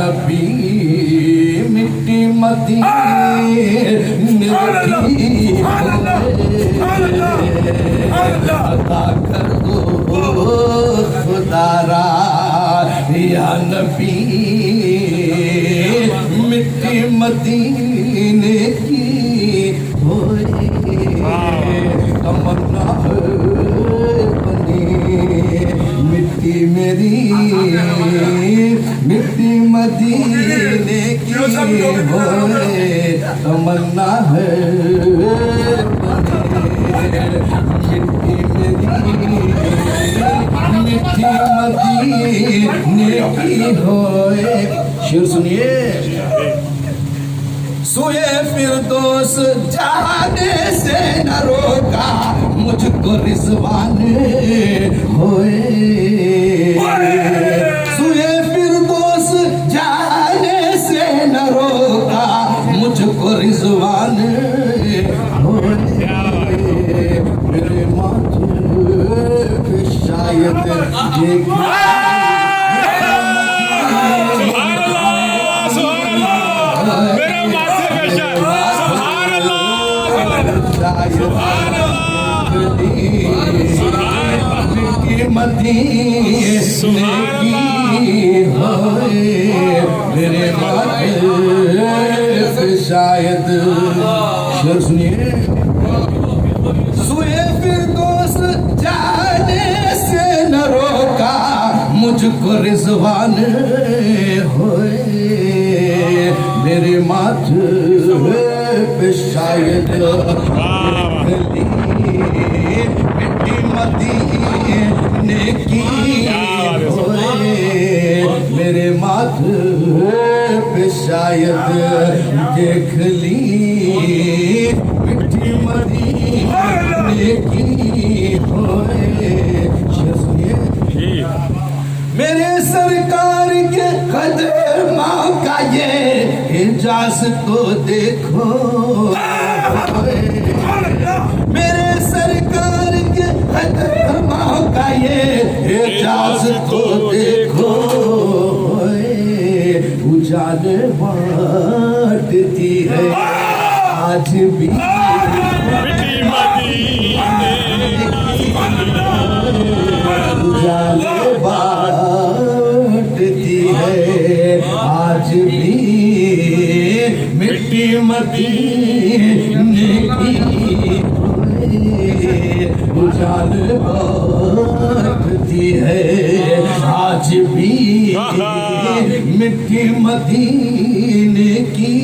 نبی مٹی مدینے کی عطا کر دو خدا را یا نبی مٹی مدینے کی ہوئے تمنا بنی مٹی میری مٹی مدینے کی ہوئے تمنا ہے مٹی میری مٹی مدینے کی ہوئے شعر سنیے سوئے فردوس جانے سے نہ روکا مجھ کو رضوان ہوئے سوئے فردوس جانے سے نہ روکا مجھ کو رضوان ہوئے میرے ماتھے پہ شاید یہ مدینے کی ہوئے میرے ماتھے پہ شاید شعر سنیے سوئے فردوس جانے سے نہ روکا مجھ کو رضوان ہوئے میرے ماتھے پہ شاید مٹی مدینے کی ہوئے میرے ماتھے پہ شاید دیکھ لی مٹی مدینے کی ہوئے میرے سرکار کے قدموں کا یہ اعجاز تو دیکھو میرے سرکار کے قدموں کا یہ اعجاز تو دیکھو اجالے بانٹتی ہے آج بھی اجالے بانٹتی ہے آج بھی مٹی مدینے کی اجالے بانٹتی ہے آج بھی مٹی مدینے کی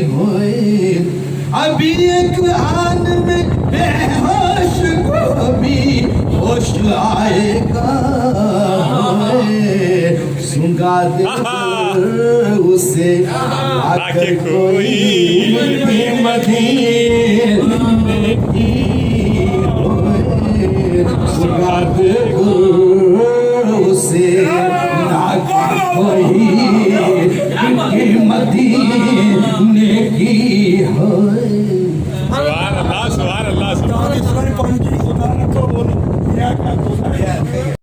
ہوئے ابھی ایک آن میں بے ہوش کو بھی ہوش آئے گا سنگا دے اسے آ کر کوئی مٹی مدینے کی ہوئے سنگا دے اسے آ کر کوئی مٹی مدینے کی